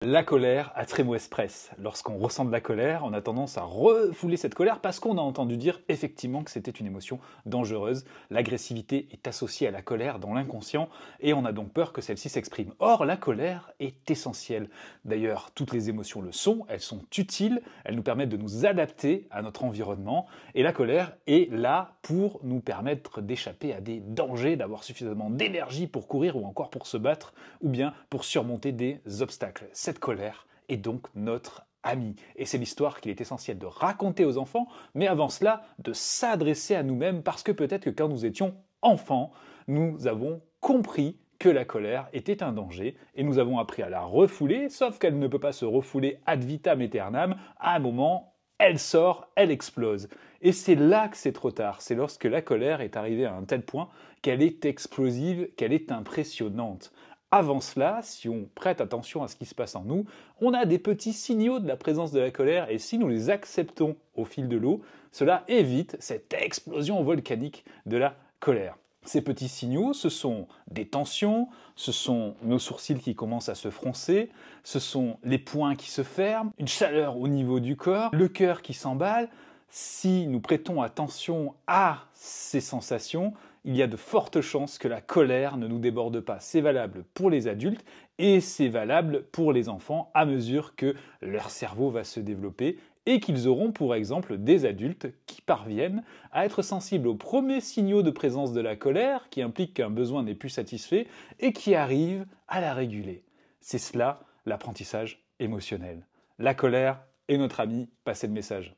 La colère a très mauvaise presse. Lorsqu'on ressent de la colère, on a tendance à refouler cette colère parce qu'on a entendu dire effectivement que c'était une émotion dangereuse. L'agressivité est associée à la colère dans l'inconscient et on a donc peur que celle-ci s'exprime. Or, la colère est essentielle. D'ailleurs, toutes les émotions le sont, elles sont utiles, elles nous permettent de nous adapter à notre environnement et la colère est là pour nous permettre d'échapper à des dangers, d'avoir suffisamment d'énergie pour courir ou encore pour se battre ou bien pour surmonter des obstacles. Cette colère est donc notre ami. Et c'est l'histoire qu'il est essentiel de raconter aux enfants, mais avant cela, de s'adresser à nous-mêmes, parce que peut-être que quand nous étions enfants, nous avons compris que la colère était un danger, et nous avons appris à la refouler, sauf qu'elle ne peut pas se refouler ad vitam aeternam, à un moment, elle sort, elle explose. Et c'est là que c'est trop tard, c'est lorsque la colère est arrivée à un tel point qu'elle est explosive, qu'elle est impressionnante. Avant cela, si on prête attention à ce qui se passe en nous, on a des petits signaux de la présence de la colère et si nous les acceptons au fil de l'eau, cela évite cette explosion volcanique de la colère. Ces petits signaux, ce sont des tensions, ce sont nos sourcils qui commencent à se froncer, ce sont les poings qui se ferment, une chaleur au niveau du corps, le cœur qui s'emballe. Si nous prêtons attention à ces sensations, il y a de fortes chances que la colère ne nous déborde pas. C'est valable pour les adultes et c'est valable pour les enfants à mesure que leur cerveau va se développer et qu'ils auront, pour exemple, des adultes qui parviennent à être sensibles aux premiers signaux de présence de la colère, qui impliquent qu'un besoin n'est plus satisfait, et qui arrivent à la réguler. C'est cela, l'apprentissage émotionnel. La colère est notre ami, passez le message.